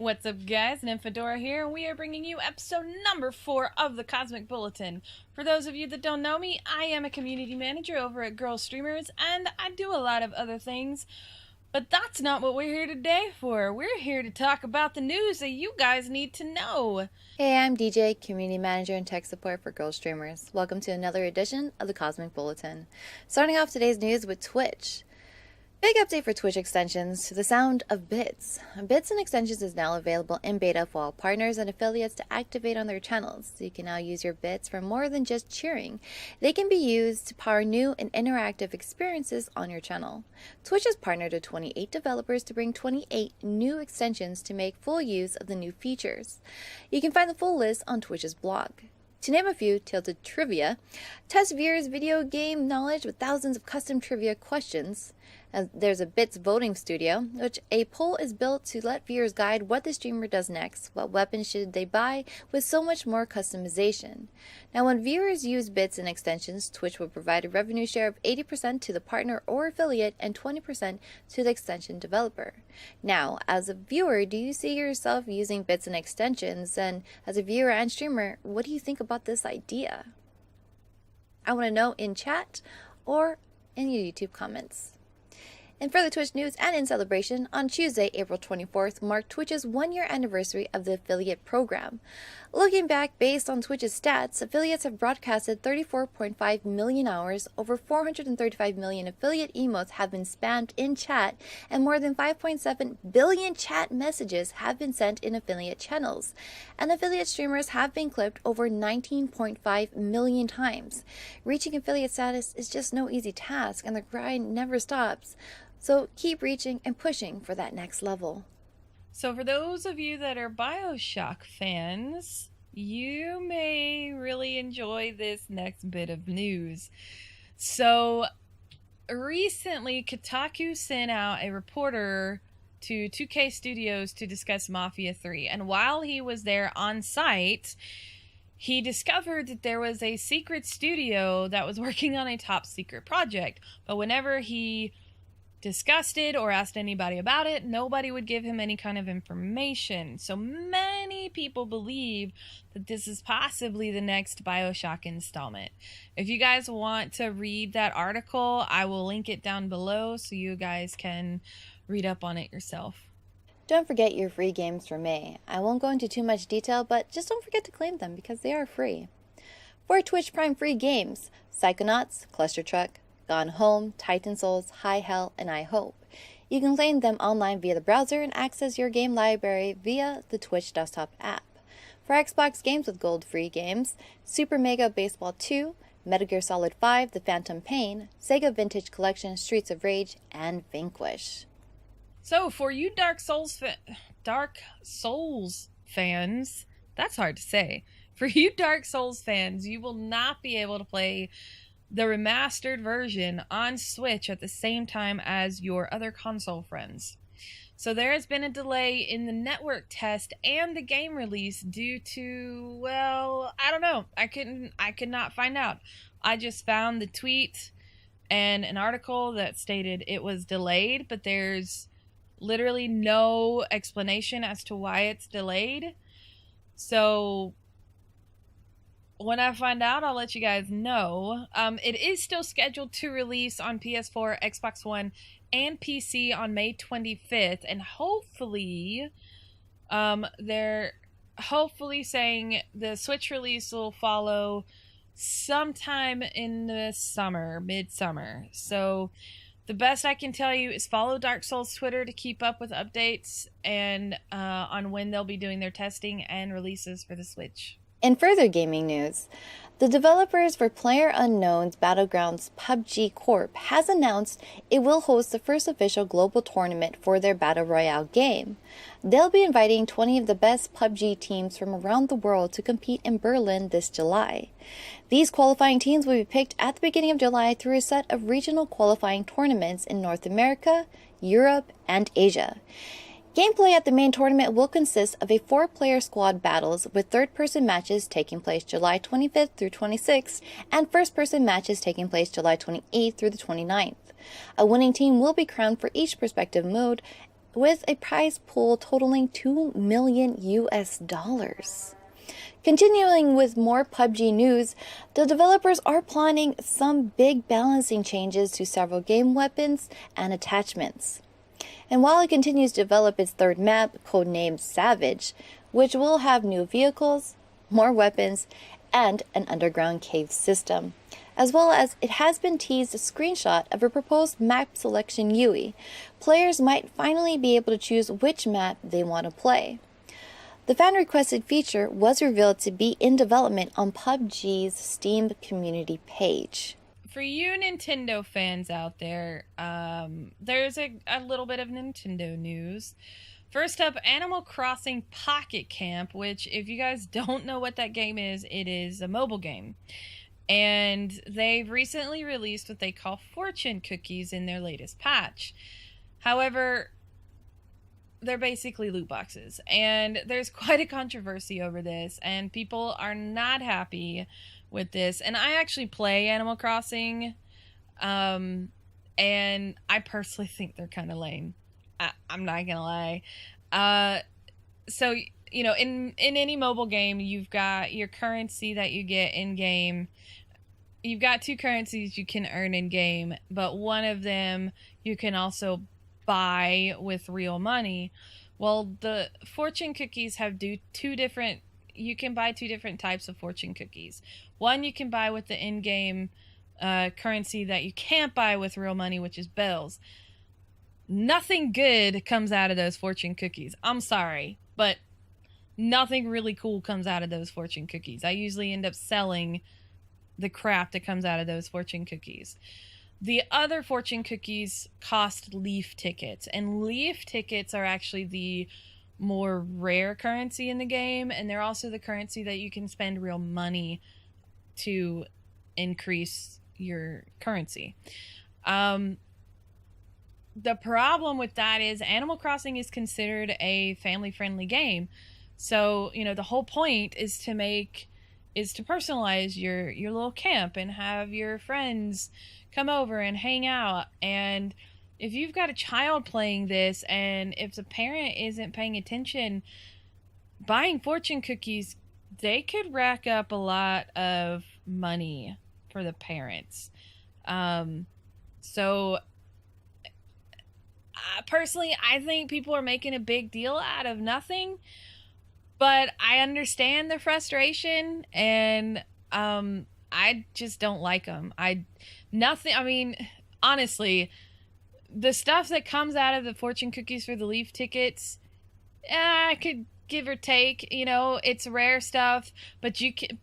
What's up, guys? Nymphadora here, and we are bringing you episode number 4 of the Cosmic Bulletin. For those of you that don't know me, I am a community manager over at GirlStreamers, and I do a lot of other things. But that's not what we're here today for. We're here to talk about the news that you guys need to know. Hey, I'm DJ, Community Manager and Tech Support for GirlStreamers. Welcome to another edition of the Cosmic Bulletin. Starting off today's news with Twitch. Big update for Twitch extensions to the sound of bits. Bits and extensions is now available in beta for all partners and affiliates to activate on their channels. So you can now use your bits for more than just cheering. They can be used to power new and interactive experiences on your channel. Twitch has partnered with 28 developers to bring 28 new extensions to make full use of the new features. You can find the full list on Twitch's blog. To name a few, Tilted Trivia, test viewers' video game knowledge with thousands of custom trivia questions. There's a Bits voting studio, which a poll is built to let viewers guide what the streamer does next, what weapons should they buy, with so much more customization. Now, when viewers use Bits and extensions, Twitch will provide a revenue share of 80% to the partner or affiliate and 20% to the extension developer. Now, as a viewer, do you see yourself using Bits and extensions? And as a viewer and streamer, what do you think about this idea? I want to know in chat or in your YouTube comments. In further Twitch news and in celebration, on Tuesday, April 24th, marked Twitch's one-year anniversary of the affiliate program. Looking back, based on Twitch's stats, affiliates have broadcasted 34.5 million hours, over 435 million affiliate emotes have been spammed in chat, and more than 5.7 billion chat messages have been sent in affiliate channels. And affiliate streamers have been clipped over 19.5 million times. Reaching affiliate status is just no easy task, and the grind never stops. So keep reaching and pushing for that next level. So for those of you that are BioShock fans, you may really enjoy this next bit of news. So recently, Kotaku sent out a reporter to 2K Studios to discuss Mafia 3. And while he was there on site, he discovered that there was a secret studio that was working on a top secret project. But whenever he discussed it or asked anybody about it, nobody would give him any kind of information. So many people believe that this is possibly the next BioShock installment. If you guys want to read that article, I will link it down below so you guys can read up on it yourself. Don't forget your free games for May. I won't go into too much detail, but just don't forget to claim them because they are free. For Twitch Prime free games, Psychonauts, Cluster Truck, Gone Home, Titan Souls, High Hell, and I Hope. You can claim them online via the browser and access your game library via the Twitch desktop app. For Xbox games with gold free games, Super Mega Baseball 2, Metal Gear Solid 5, The Phantom Pain, Sega Vintage Collection, Streets of Rage, and Vanquish. So for you Dark Souls fans, that's hard to say. For you Dark Souls fans, you will not be able to play the remastered version on Switch at the same time as your other console friends. So there has been a delay in the network test and the game release due to, well, I don't know. I could not find out. I just found the tweet and an article that stated it was delayed, but there's literally no explanation as to why it's delayed. So when I find out, I'll let you guys know. It is still scheduled to release on PS4, Xbox One, and PC on May 25th. And hopefully, they're saying the Switch release will follow sometime in the summer, midsummer. So the best I can tell you is follow Dark Souls Twitter to keep up with updates and on when they'll be doing their testing and releases for the Switch. In further gaming news, the developers for PlayerUnknown's Battlegrounds PUBG Corp has announced it will host the first official global tournament for their Battle Royale game. They'll be inviting 20 of the best PUBG teams from around the world to compete in Berlin this July. These qualifying teams will be picked at the beginning of July through a set of regional qualifying tournaments in North America, Europe, and Asia. Gameplay at the main tournament will consist of a 4-player squad battles with third-person matches taking place July 25th through 26th and first-person matches taking place July 28th through the 29th. A winning team will be crowned for each respective mode with a prize pool totaling $2 million US. Continuing with more PUBG news, the developers are planning some big balancing changes to several game weapons and attachments. And while it continues to develop its third map, codenamed Savage, which will have new vehicles, more weapons, and an underground cave system, as well as it has been teased a screenshot of a proposed map selection UI. Players might finally be able to choose which map they want to play. The fan-requested feature was revealed to be in development on PUBG's Steam community page. For you Nintendo fans out there, there's a little bit of Nintendo news. First up, Animal Crossing Pocket Camp, which if you guys don't know what that game is, it is a mobile game. And they've recently released what they call fortune cookies in their latest patch. However, they're basically loot boxes. And there's quite a controversy over this, and people are not happy with this. And I actually play Animal Crossing, and I personally think they're kind of lame. I'm not gonna lie. So, you know, in any mobile game, you've got your currency that you get in game. You've got two currencies you can earn in game, but one of them you can also buy with real money. Well, the fortune cookies have you can buy two different types of fortune cookies. One you can buy with the in-game currency that you can't buy with real money, which is bells. Nothing good comes out of those fortune cookies. I'm sorry, but nothing really cool comes out of those fortune cookies. I usually end up selling the crap that comes out of those fortune cookies. The other fortune cookies cost leaf tickets, and leaf tickets are actually the more rare currency in the game, and they're also the currency that you can spend real money to increase your currency. The problem with that is Animal Crossing is considered a family-friendly game. So, you know, the whole point is to personalize your little camp and have your friends come over and hang out. And if you've got a child playing this, and if the parent isn't paying attention, buying fortune cookies, they could rack up a lot of money for the parents. So personally, I think people are making a big deal out of nothing, but I understand the frustration, and I just don't like them. Honestly, the stuff that comes out of the fortune cookies for the leaf tickets, I could give or take. You know, it's rare stuff, but you could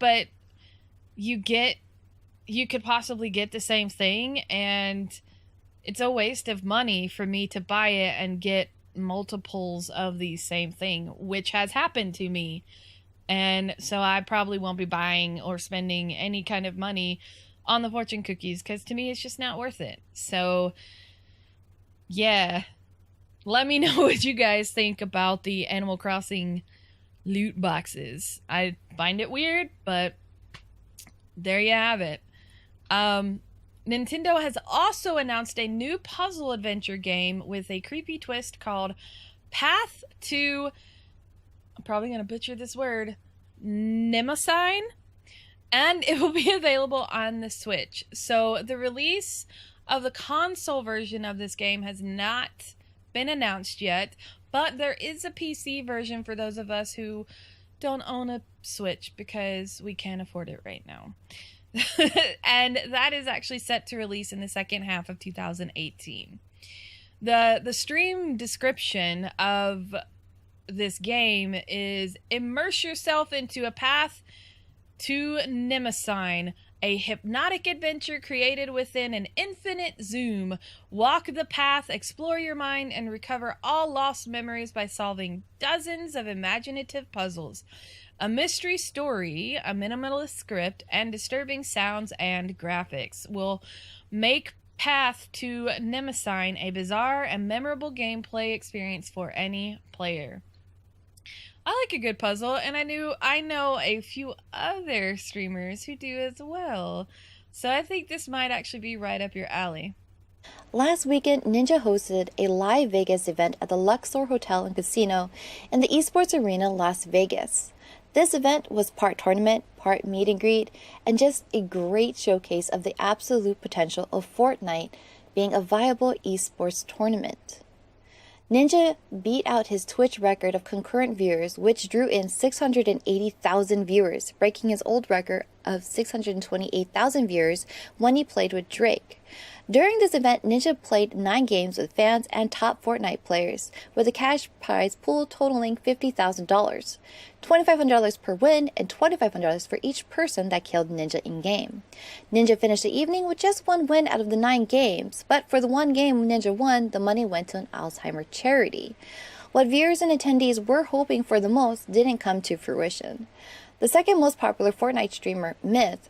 possibly get the same thing, and it's a waste of money for me to buy it and get multiples of the same thing, which has happened to me. And so I probably won't be buying or spending any kind of money on the fortune cookies, because to me it's just not worth it. So yeah, let me know what you guys think about the Animal Crossing loot boxes. I find it weird, but there you have it. Nintendo has also announced a new puzzle adventure game with a creepy twist called Path to, I'm probably going to butcher this word, Mnemosyne, and it will be available on the Switch. So the release of the console version of this game has not been announced yet, but there is a PC version for those of us who don't own a Switch because we can't afford it right now. And that is actually set to release in the second half of 2018. The stream description of this game is: immerse yourself into a path to Mnemosyne, a hypnotic adventure created within an infinite zoom. Walk the path, explore your mind, and recover all lost memories by solving dozens of imaginative puzzles. A mystery story, a minimalist script, and disturbing sounds and graphics will make Path to Mnemosyne a bizarre and memorable gameplay experience for any player. I like a good puzzle, and I know a few other streamers who do as well. So I think this might actually be right up your alley. Last weekend, Ninja hosted a live Vegas event at the Luxor Hotel and Casino in the Esports Arena, Las Vegas. This event was part tournament, part meet and greet, and just a great showcase of the absolute potential of Fortnite being a viable esports tournament. Ninja beat out his Twitch record of concurrent viewers, which drew in 680,000 viewers, breaking his old record of 628,000 viewers when he played with Drake. During this event, Ninja played 9 games with fans and top Fortnite players, with a cash prize pool totaling $50,000, $2,500 per win, and $2,500 for each person that killed Ninja in-game. Ninja finished the evening with just 1 win out of the 9 games, but for the 1 game Ninja won, the money went to an Alzheimer's charity. What viewers and attendees were hoping for the most didn't come to fruition. The second most popular Fortnite streamer, Myth,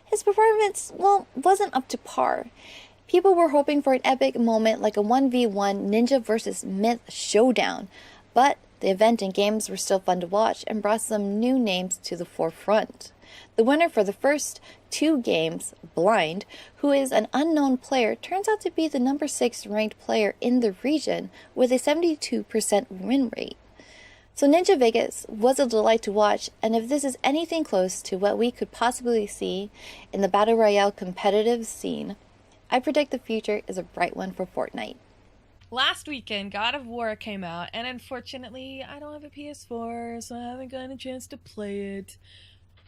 his performance, wasn't up to par. People were hoping for an epic moment like a 1v1 Ninja vs. Myth showdown, but the event and games were still fun to watch and brought some new names to the forefront. The winner for the first 2 games, Blind, who is an unknown player, turns out to be the number 6 ranked player in the region with a 72% win rate. So Ninja Vegas was a delight to watch, and if this is anything close to what we could possibly see in the Battle Royale competitive scene, I predict the future is a bright one for Fortnite. Last weekend, God of War came out, and unfortunately, I don't have a PS4, so I haven't gotten a chance to play it.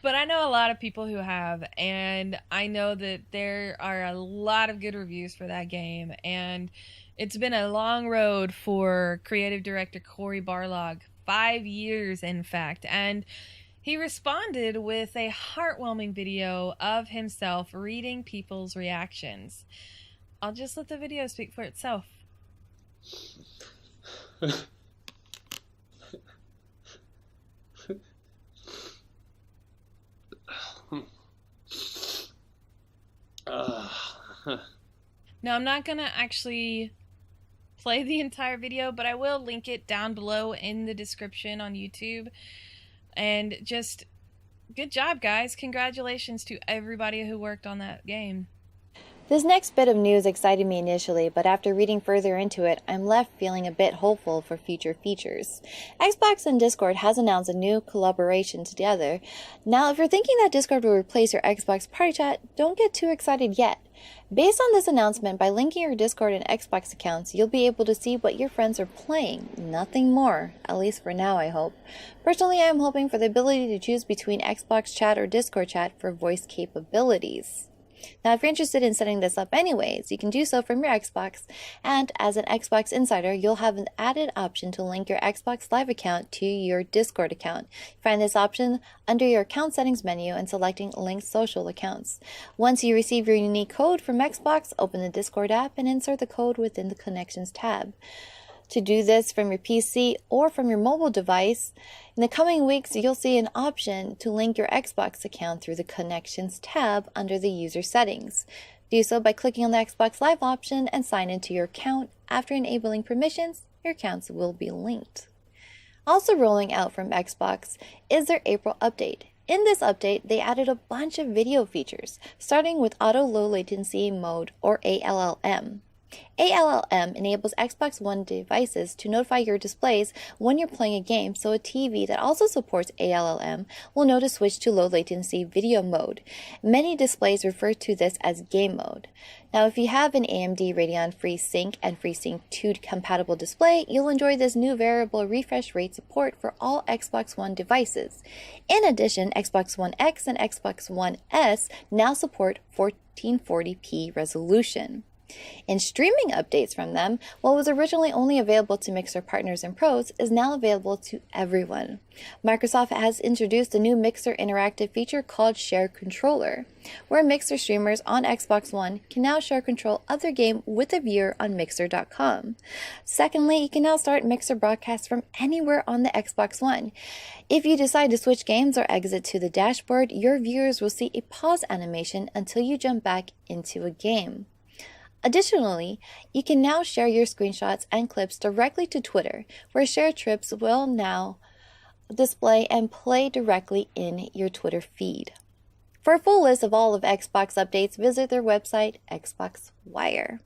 But I know a lot of people who have, and I know that there are a lot of good reviews for that game, and it's been a long road for creative director Cory Barlog. 5 years, in fact, and he responded with a heartwarming video of himself reading people's reactions. I'll just let the video speak for itself. Now, I'm not gonna actually play the entire video, but I will link it down below in the description on YouTube. And just good job, guys. Congratulations to everybody who worked on that game. This next bit of news excited me initially, but after reading further into it, I'm left feeling a bit hopeful for future features. Xbox and Discord has announced a new collaboration together. Now, if you're thinking that Discord will replace your Xbox Party Chat, don't get too excited yet. Based on this announcement, by linking your Discord and Xbox accounts, you'll be able to see what your friends are playing. Nothing more, at least for now, I hope. Personally, I'm hoping for the ability to choose between Xbox Chat or Discord Chat for voice capabilities. Now, if you're interested in setting this up anyways, you can do so from your Xbox, and as an Xbox insider, you'll have an added option to link your Xbox Live account to your Discord account. Find this option under your account settings menu and selecting Link Social Accounts. Once you receive your unique code from Xbox, open the Discord app and insert the code within the Connections tab. To do this from your PC or from your mobile device, in the coming weeks, you'll see an option to link your Xbox account through the Connections tab under the User Settings. Do so by clicking on the Xbox Live option and sign into your account. After enabling permissions, your accounts will be linked. Also rolling out from Xbox is their April update. In this update, they added a bunch of video features, starting with Auto Low Latency Mode, or ALLM. ALLM enables Xbox One devices to notify your displays when you're playing a game, so a TV that also supports ALLM will know to switch to low latency video mode. Many displays refer to this as game mode. Now, if you have an AMD Radeon FreeSync and FreeSync 2 compatible display, you'll enjoy this new variable refresh rate support for all Xbox One devices. In addition, Xbox One X and Xbox One S now support 1440p resolution. In streaming updates from them, what was originally only available to Mixer partners and pros is now available to everyone. Microsoft has introduced a new Mixer interactive feature called Share Controller, where Mixer streamers on Xbox One can now share control of their game with a viewer on Mixer.com. Secondly, you can now start Mixer broadcasts from anywhere on the Xbox One. If you decide to switch games or exit to the dashboard, your viewers will see a pause animation until you jump back into a game. Additionally, you can now share your screenshots and clips directly to Twitter, where shared trips will now display and play directly in your Twitter feed. For a full list of all of Xbox updates, visit their website, Xbox Wire.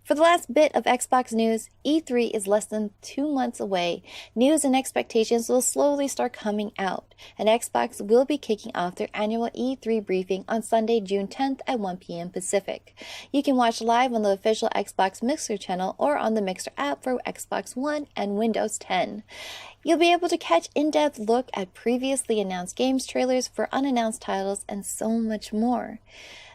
For the last bit of Xbox news, E3 is less than 2 months away. News and expectations will slowly start coming out, and Xbox will be kicking off their annual E3 briefing on Sunday, June 10th at 1 p.m. Pacific. You can watch live on the official Xbox Mixer channel or on the Mixer app for Xbox One and Windows 10. You'll be able to catch in-depth look at previously announced games trailers for unannounced titles and so much more.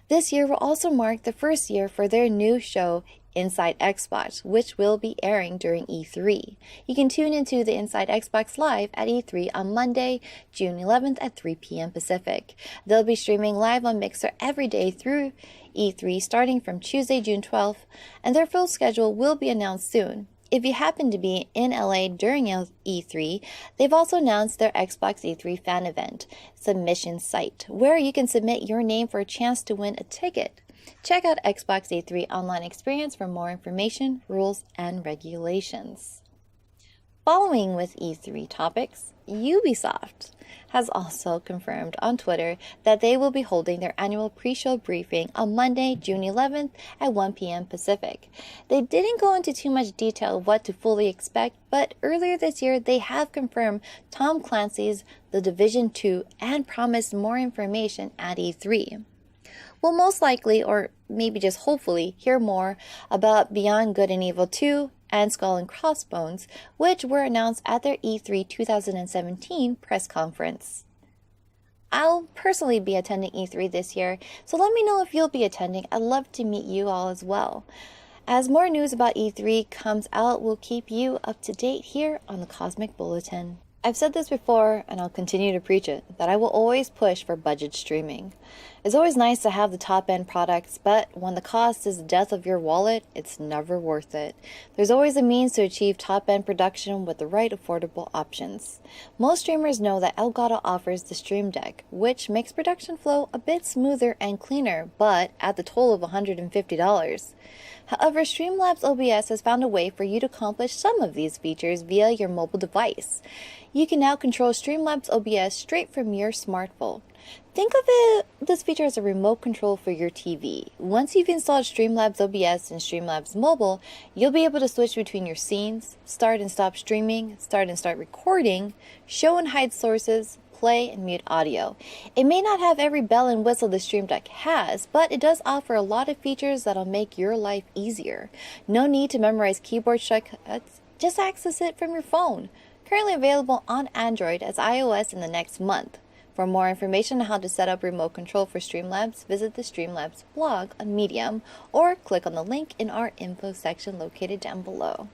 This year will also mark the first year for their new show, Inside Xbox, which will be airing during E3. You can tune into the Inside Xbox Live at E3 on Monday, June 11th at 3 p.m. Pacific. They'll be streaming live on Mixer every day through E3 starting from Tuesday, June 12th, and their full schedule will be announced soon. If you happen to be in LA during E3, they've also announced their Xbox E3 fan event submission site, where you can submit your name for a chance to win a ticket. Check out Xbox E3 online experience for more information, rules, and regulations. Following with E3 topics, Ubisoft has also confirmed on Twitter that they will be holding their annual pre-show briefing on Monday, June 11th at 1 p.m. Pacific. They didn't go into too much detail of what to fully expect, but earlier this year they have confirmed Tom Clancy's The Division 2 and promised more information at E3. We'll most likely, or maybe just hopefully, hear more about Beyond Good and Evil 2 and Skull and Crossbones, which were announced at their E3 2017 press conference. I'll personally be attending E3 this year, so let me know if you'll be attending. I'd love to meet you all as well. As more news about E3 comes out, we'll keep you up to date here on the Cosmic Bulletin. I've said this before, and I'll continue to preach it, that I will always push for budget streaming. It's always nice to have the top-end products, but when the cost is the death of your wallet, it's never worth it. There's always a means to achieve top-end production with the right affordable options. Most streamers know that Elgato offers the Stream Deck, which makes production flow a bit smoother and cleaner, but at the toll of $150. However, Streamlabs OBS has found a way for you to accomplish some of these features via your mobile device. You can now control Streamlabs OBS straight from your smartphone. Think of this feature as a remote control for your TV. Once you've installed Streamlabs OBS and Streamlabs Mobile, you'll be able to switch between your scenes, start and stop streaming, start and start recording, show and hide sources, play and mute audio. It may not have every bell and whistle the Stream Deck has, but it does offer a lot of features that'll make your life easier. No need to memorize keyboard shortcuts, just access it from your phone. Currently available on Android as iOS in the next month. For more information on how to set up remote control for Streamlabs, visit the Streamlabs blog on Medium or click on the link in our info section located down below.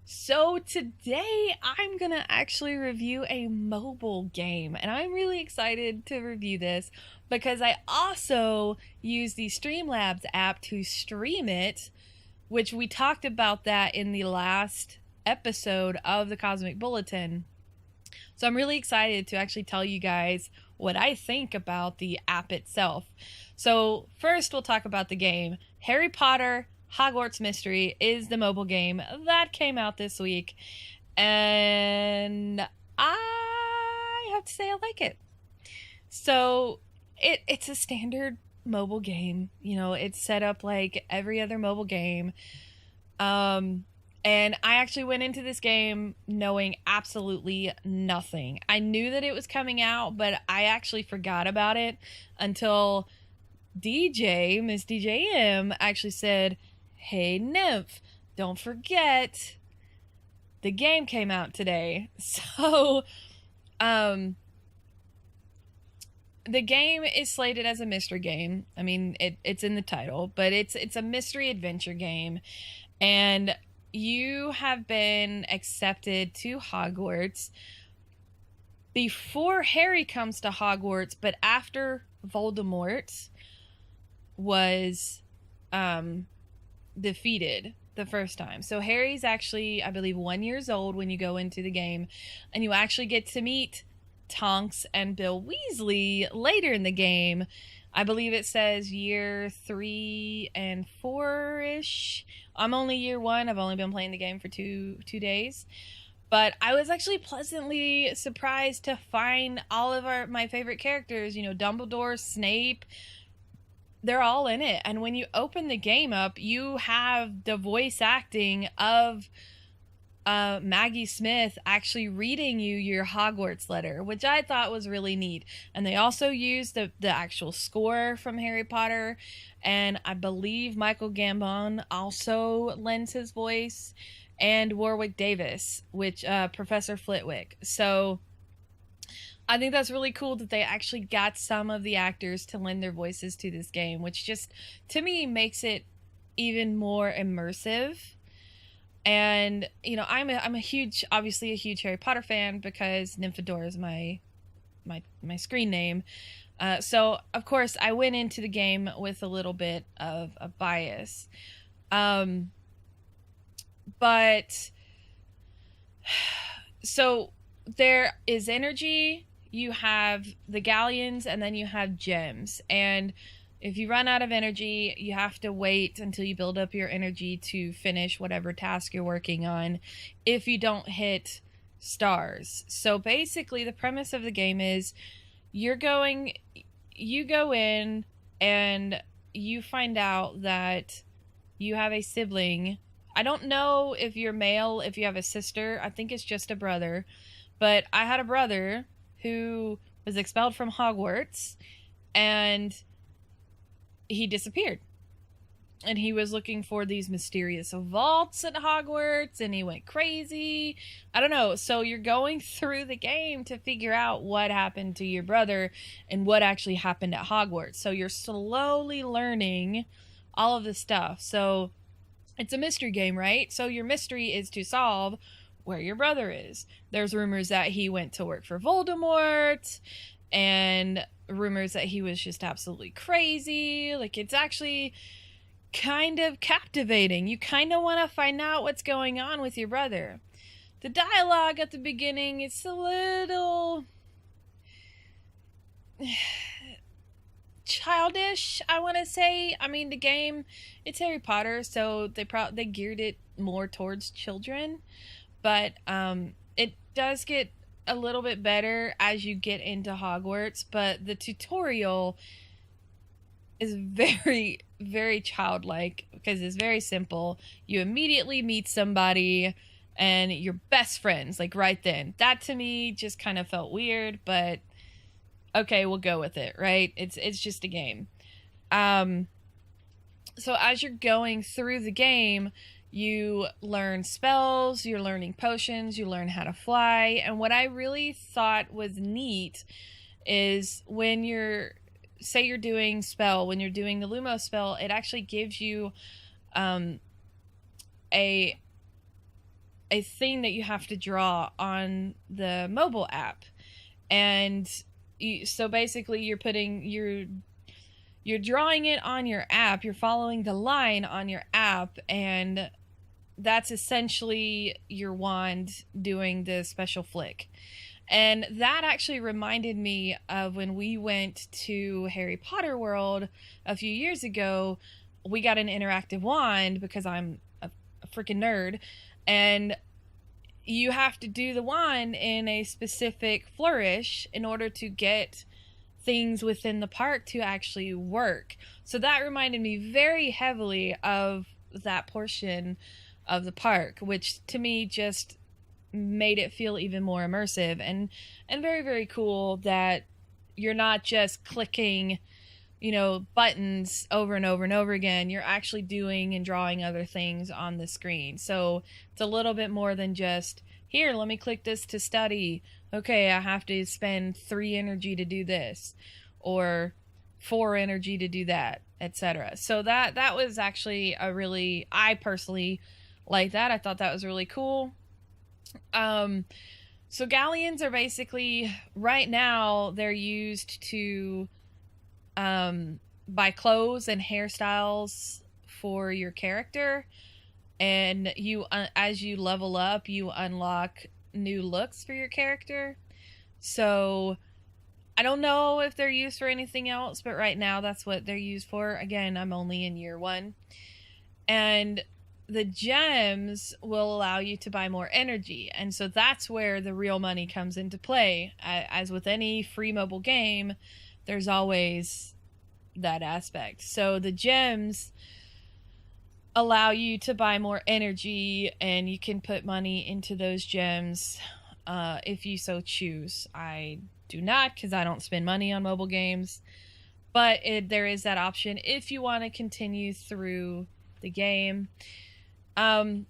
So today I'm going to actually review a mobile game, and I'm really excited to review this because I also use the Streamlabs app to stream it, which we talked about that in the last episode of the Cosmic Bulletin. So I'm really excited to actually tell you guys what I think about the app itself. So first we'll talk about the game. Harry Potter Hogwarts Mystery is the mobile game that came out this week, and I have to say I like it. So it's a standard mobile game. You know, it's set up like every other mobile game. And I actually went into this game knowing absolutely nothing. I knew that it was coming out, but I actually forgot about it until Miss DJM, actually said, "Hey, Nymph, don't forget, the game came out today." So, the game is slated as a mystery game. I mean, it's in the title, but it's a mystery adventure game. And you have been accepted to Hogwarts before Harry comes to Hogwarts, but after Voldemort was defeated the first time. So Harry's actually, I believe, 1 year old when you go into the game, and you actually get to meet Tonks and Bill Weasley later in the game. I believe it says year 3 and 4-ish. I'm only year 1. I've only been playing the game for two days. But I was actually pleasantly surprised to find all of my favorite characters, Dumbledore, Snape, they're all in it. And when you open the game up, you have the voice acting of Maggie Smith actually reading you your Hogwarts letter, which I thought was really neat. And they also used the actual score from Harry Potter, and I believe Michael Gambon also lends his voice, and Warwick Davis, which Professor Flitwick. So I think that's really cool that they actually got some of the actors to lend their voices to this game, which just to me makes it even more immersive. And I'm a huge, obviously a huge Harry Potter fan because Nymphadora is my screen name. So of course I went into the game with a little bit of a bias. But so there is energy, you have the galleons, and then you have gems. And if you run out of energy, you have to wait until you build up your energy to finish whatever task you're working on if you don't hit stars. So basically the premise of the game is you go in and you find out that you have a sibling. I don't know if you're male, if you have a sister. I think it's just a brother. But I had a brother who was expelled from Hogwarts, and he disappeared. And he was looking for these mysterious vaults at Hogwarts, and he went crazy. I don't know. So you're going through the game to figure out what happened to your brother and what actually happened at Hogwarts. So you're slowly learning all of this stuff. So it's a mystery game, right? So your mystery is to solve where your brother is. There's rumors that he went to work for Voldemort, and rumors that he was just absolutely crazy. Like, it's actually kind of captivating. You kind of want to find out what's going on with your brother. The dialogue at the beginning, it's a little childish, I want to say. I mean, the game, it's Harry Potter, so they geared it more towards children, but it does get a little bit better as you get into Hogwarts. But the tutorial is very, very childlike because it's very simple. You immediately meet somebody and you're best friends, like right then. That to me just kind of felt weird, but okay, we'll go with it, right? It's just a game. So as you're going through the game, you learn spells, you're learning potions, you learn how to fly. And what I really thought was neat is when you're doing the Lumos spell, it actually gives you a thing that you have to draw on the mobile app. And so basically you're drawing it on your app, you're following the line on your app, and that's essentially your wand doing the special flick. And that actually reminded me of when we went to Harry Potter World a few years ago. We got an interactive wand because I'm a freaking nerd, and you have to do the wand in a specific flourish in order to get things within the park to actually work. So that reminded me very heavily of that portion of the park, which to me just made it feel even more immersive and very, very cool that you're not just clicking, buttons over and over and over again. You're actually doing and drawing other things on the screen. So it's a little bit more than just, here, let me click this to study. Okay, I have to spend 3 energy to do this, or 4 energy to do that, etc. So that was actually I personally like that. I thought that was really cool. So galleons are basically, right now, they're used to buy clothes and hairstyles for your character, and you as you level up, you unlock new looks for your character. So I don't know if they're used for anything else, but right now that's what they're used for. Again, I'm only in year 1. And the gems will allow you to buy more energy. And so that's where the real money comes into play. As with any free mobile game, there's always that aspect. So the gems allow you to buy more energy, and you can put money into those gems if you so choose. I do not, because I don't spend money on mobile games, but there is that option if you want to continue through the game. There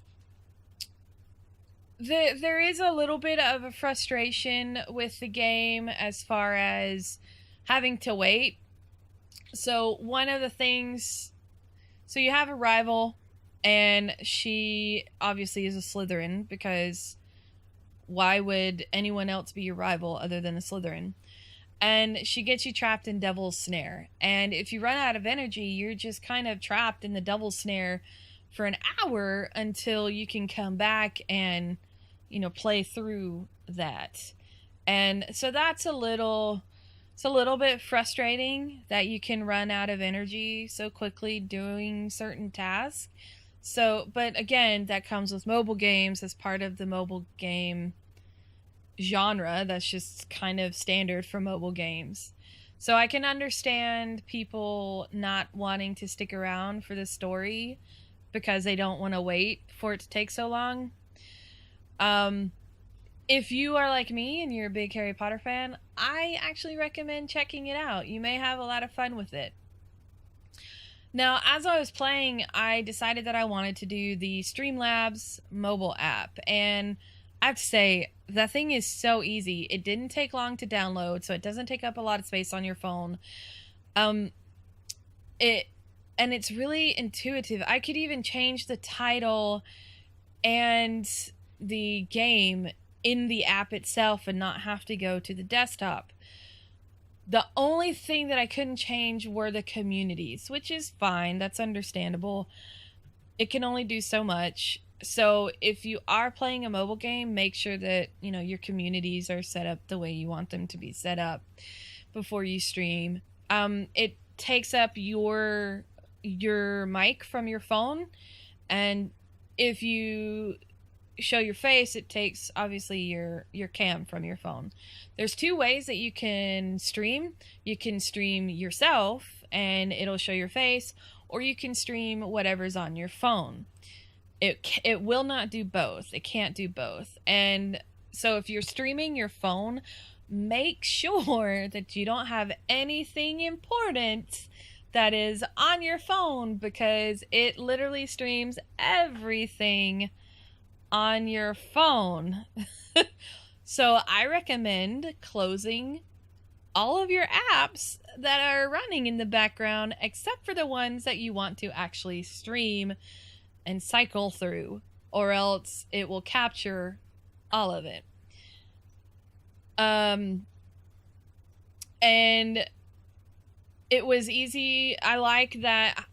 is a little bit of a frustration with the game as far as having to wait. So one of the things, so you have a rival, and she obviously is a Slytherin, because why would anyone else be your rival other than a Slytherin? And she gets you trapped in Devil's Snare. And if you run out of energy, you're just kind of trapped in the Devil's Snare for an hour until you can come back and, play through that. And so that's it's a little bit frustrating that you can run out of energy so quickly doing certain tasks. So, but again, that comes with mobile games as part of the mobile game genre. That's just kind of standard for mobile games. So I can understand people not wanting to stick around for the story because they don't want to wait for it to take so long. If you are like me and you're a big Harry Potter fan, I actually recommend checking it out. You may have a lot of fun with it. Now, as I was playing, I decided that I wanted to do the Streamlabs mobile app, and I have to say, that thing is so easy. It didn't take long to download, so it doesn't take up a lot of space on your phone. It's really intuitive. I could even change the title and the game in the app itself and not have to go to the desktop. The only thing that I couldn't change were the communities, which is fine. That's understandable. It can only do so much. So if you are playing a mobile game, make sure that, your communities are set up the way you want them to be set up before you stream. It takes up your mic from your phone, and if you show your face, it takes obviously your cam from your phone. There's two ways that you can stream. You can stream yourself and it'll show your face, or you can stream whatever's on your phone. It will not do both. It can't do both. And so if you're streaming your phone, make sure that you don't have anything important that is on your phone, because it literally streams everything on your phone. So I recommend closing all of your apps that are running in the background, except for the ones that you want to actually stream and cycle through, or else it will capture all of it. And it was easy. I like that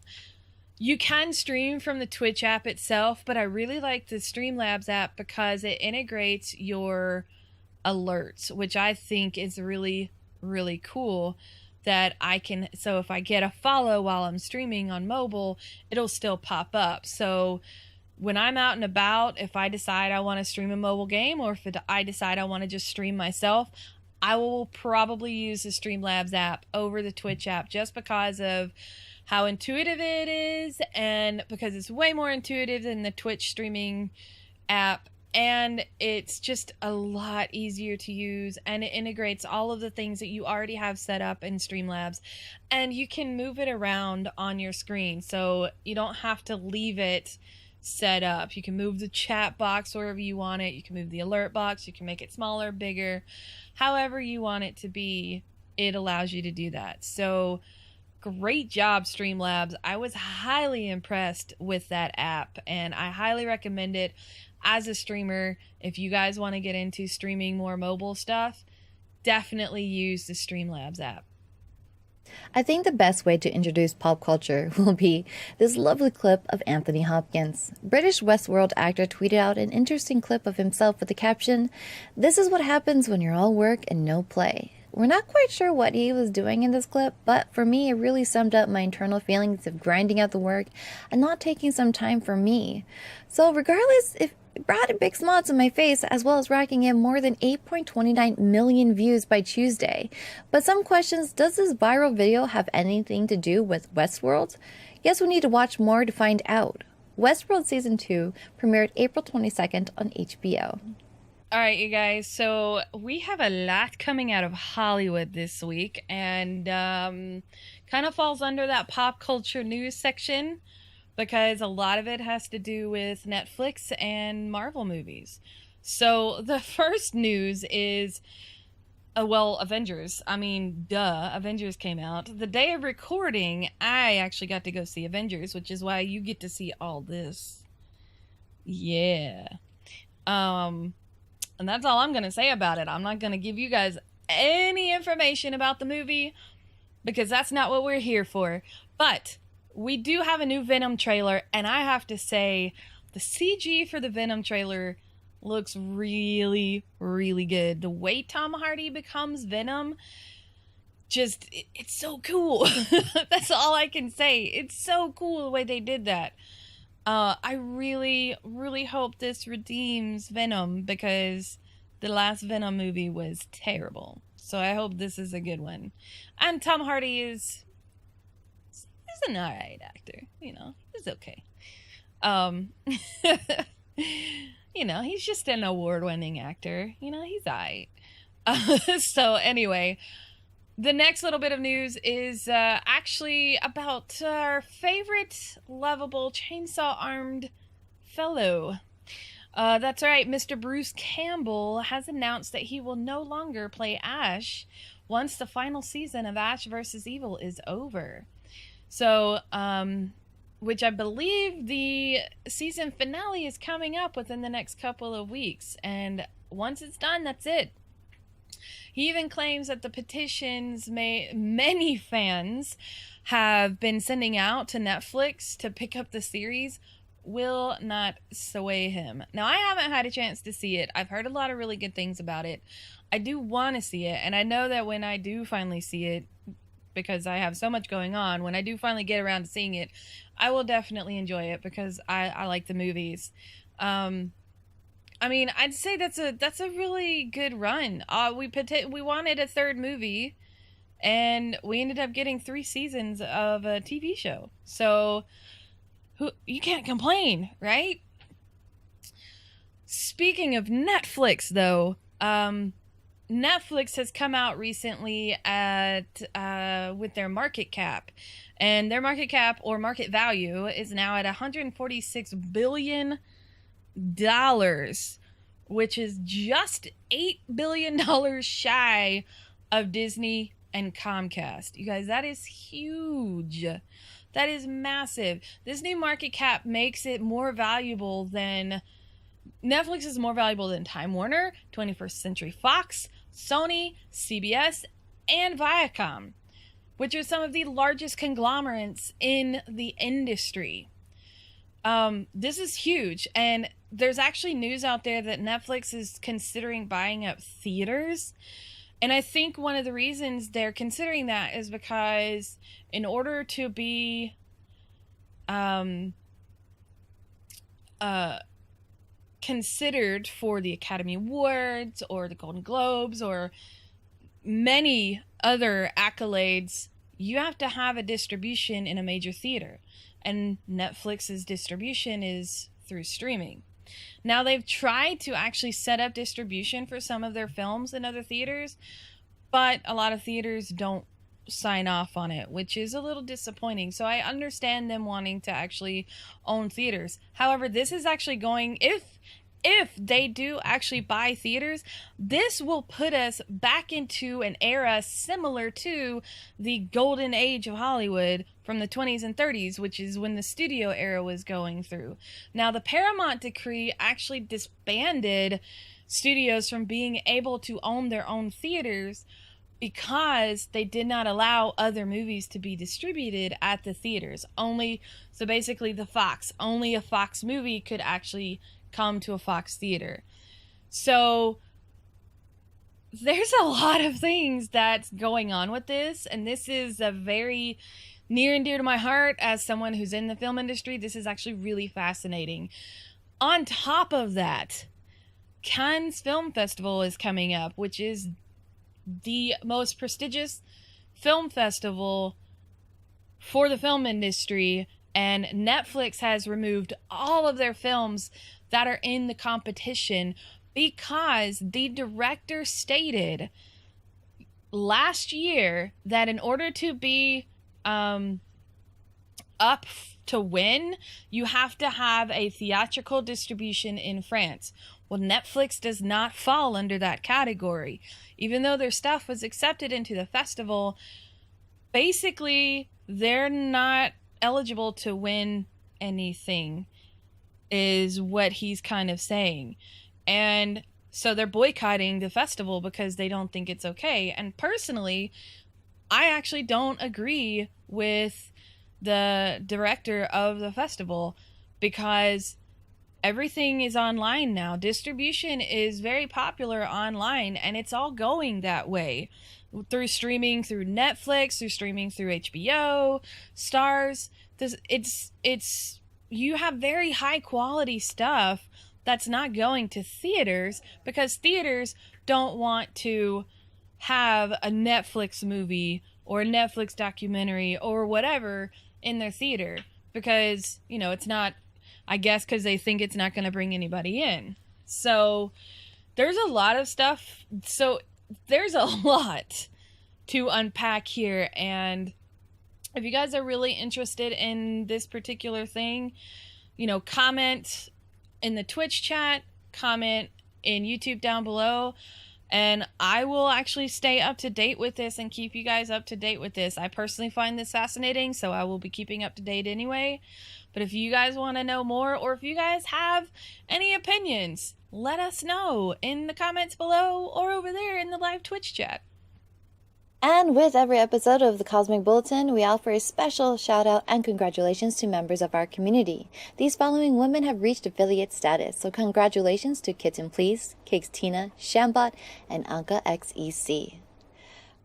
you can stream from the Twitch app itself, but I really like the Streamlabs app because it integrates your alerts, which I think is really, really cool. That I can, so if I get a follow while I'm streaming on mobile, it'll still pop up. So when I'm out and about, if I decide I want to stream a mobile game, or if I decide I want to just stream myself, I will probably use the Streamlabs app over the Twitch app, just because of how intuitive it is, and because it's way more intuitive than the Twitch streaming app, and it's just a lot easier to use, and it integrates all of the things that you already have set up in Streamlabs, and you can move it around on your screen, so you don't have to leave it set up. You can move the chat box wherever you want it, you can move the alert box, you can make it smaller, bigger, however you want it to be. It allows you to do that. So great job, Streamlabs. I was highly impressed with that app, and I highly recommend it as a streamer. If you guys want to get into streaming more mobile stuff, definitely use the Streamlabs app. I think the best way to introduce pop culture will be this lovely clip of Anthony Hopkins. British Westworld actor tweeted out an interesting clip of himself with the caption, "This is what happens when you're all work and no play." We're not quite sure what he was doing in this clip, but for me, it really summed up my internal feelings of grinding out the work and not taking some time for me. So regardless, if it brought a big smile to my face, as well as racking in more than 8.29 million views by Tuesday. But some questions, does this viral video have anything to do with Westworld? Guess we need to watch more to find out. Westworld Season 2 premiered April 22nd on HBO. All right, you guys, so we have a lot coming out of Hollywood this week, and kind of falls under that pop culture news section because a lot of it has to do with Netflix and Marvel movies. So the first news is, Avengers. Avengers came out. The day of recording, I actually got to go see Avengers, which is why you get to see all this. Yeah. And that's all I'm going to say about it. I'm not going to give you guys any information about the movie because that's not what we're here for. But we do have a new Venom trailer, and I have to say the CG for the Venom trailer looks really, really good. The way Tom Hardy becomes Venom, it's so cool. That's all I can say. It's so cool the way they did that. I really, really hope this redeems Venom because the last Venom movie was terrible. So I hope this is a good one. And Tom Hardy is an alright actor. He's okay. He's just an award-winning actor. He's alright. So anyway, the next little bit of news is actually about our favorite lovable chainsaw-armed fellow. That's right, Mr. Bruce Campbell has announced that he will no longer play Ash once the final season of Ash vs. Evil is over. So, which I believe the season finale is coming up within the next couple of weeks. And once it's done, that's it. He even claims that the petitions many fans have been sending out to Netflix to pick up the series will not sway him. Now, I haven't had a chance to see it. I've heard a lot of really good things about it. I do want to see it, and I know that when I do finally see it, because I have so much going on, when I do finally get around to seeing it, I will definitely enjoy it because I like the movies. I'd say that's a really good run. We wanted a third movie, and we ended up getting 3 seasons of a TV show. So, you can't complain, right? Speaking of Netflix, though, Netflix has come out recently with their market cap, and their market cap or market value is now at $146 billion. Which is just $8 billion shy of Disney and Comcast. You guys, that is huge. That is massive. This new market cap makes it more valuable than Netflix is more valuable than Time Warner, 21st Century Fox, Sony, CBS, and Viacom, which are some of the largest conglomerates in the industry. This is huge, and there's actually news out there that Netflix is considering buying up theaters. And I think one of the reasons they're considering that is because in order to be considered for the Academy Awards or the Golden Globes or many other accolades, you have to have a distribution in a major theater. And Netflix's distribution is through streaming. Now, they've tried to actually set up distribution for some of their films in other theaters, but a lot of theaters don't sign off on it, which is a little disappointing. So I understand them wanting to actually own theaters. However, this is actually going, if they do actually buy theaters, this will put us back into an era similar to the golden age of Hollywood from the 20s and 30s, which is when the studio era was going through. Now, the Paramount decree actually disbanded studios from being able to own their own theaters because they did not allow other movies to be distributed at the theaters. So basically only a Fox movie could actually come to a Fox theater. So there's a lot of things that's going on with this, and this is a very near and dear to my heart as someone who's in the film industry. This is actually really fascinating. On top of that, Cannes Film Festival is coming up, which is the most prestigious film festival for the film industry, and Netflix has removed all of their films that are in the competition because the director stated last year that in order to be up to win, you have to have a theatrical distribution in France. Well, Netflix does not fall under that category. Even though their stuff was accepted into the festival, basically they're not eligible to win anything, is what he's kind of saying. And so they're boycotting the festival because they don't think it's okay. And personally, I actually don't agree with the director of the festival because everything is online now. Distribution is very popular online, and it's all going that way. Through streaming, through Netflix, through streaming through HBO, Stars. It's you have very high quality stuff that's not going to theaters because theaters don't want to have a Netflix movie or a Netflix documentary or whatever in their theater because, you know, it's not, I guess because they think it's not going to bring anybody in. So there's a lot of stuff. So there's a lot to unpack here, and if you guys are really interested in this particular thing, you know, comment in the Twitch chat, comment in YouTube down below, and I will actually stay up to date with this and keep you guys up to date with this. I personally find this fascinating, so I will be keeping up to date anyway. But if you guys want to know more, or if you guys have any opinions, let us know in the comments below or over there in the live Twitch chat. And with every episode of the Cosmic Bulletin, we offer a special shout out and congratulations to members of our community. These following women have reached affiliate status, so congratulations to Kitten Please, Cakes Tina, Shambot, and Anka XEC.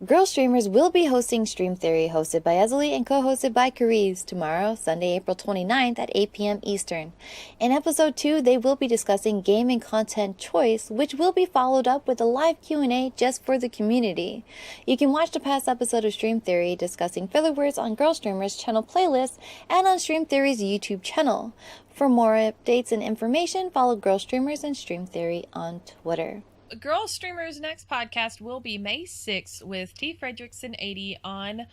GirlStreamers will be hosting Stream Theory, hosted by Esley and co-hosted by Cariz, tomorrow, Sunday, April 29th at 8 p.m. Eastern. In episode 2, they will be discussing game and content choice, which will be followed up with a live Q&A just for the community. You can watch the past episode of Stream Theory discussing filler words on GirlStreamers channel playlist and on Stream Theory's YouTube channel. For more updates and information, follow GirlStreamers and Stream Theory on Twitter. GirlStreamers' next podcast will be May 6th with T. Fredrickson 80 on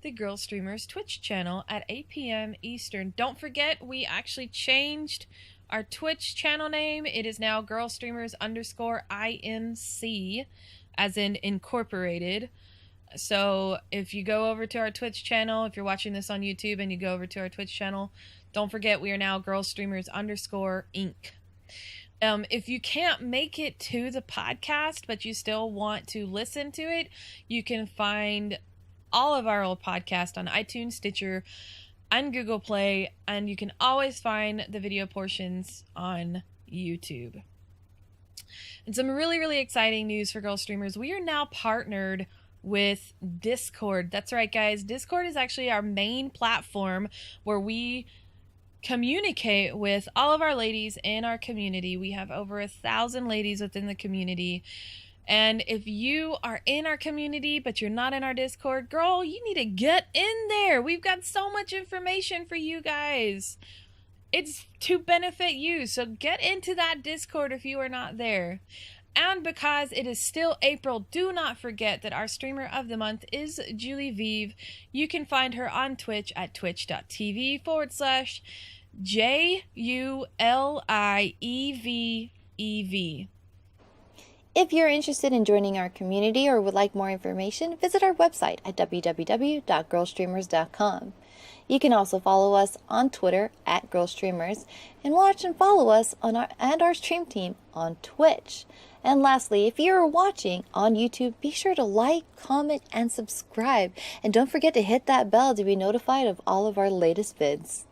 the GirlStreamers Twitch channel at 8 p.m. Eastern. Don't forget, we actually changed our Twitch channel name. It is now GirlStreamers_INC, as in incorporated. So if you go over to our Twitch channel, if you're watching this on YouTube and you go over to our Twitch channel, don't forget we are now GirlStreamers_Inc. If you can't make it to the podcast, but you still want to listen to it, you can find all of our old podcasts on iTunes, Stitcher, and Google Play, and you can always find the video portions on YouTube. And some really, really exciting news for GirlStreamers. We are now partnered with Discord. That's right, guys. Discord is actually our main platform where we communicate with all of our ladies in our community. We have over 1,000 ladies within the community, and if you are in our community but you're not in our Discord, girl, you need to get in there. We've got so much information for you guys. It's to benefit you, so get into that Discord if you are not there. And because it is still April, do not forget that our streamer of the month is Julie Vive. You can find her on Twitch at twitch.tv/JULIEVEV. If you're interested in joining our community or would like more information, visit our website at www.girlstreamers.com. You can also follow us on Twitter at GirlStreamers and watch and follow us on our stream team on Twitch. And lastly, if you're watching on YouTube, be sure to like, comment, and subscribe. And don't forget to hit that bell to be notified of all of our latest vids.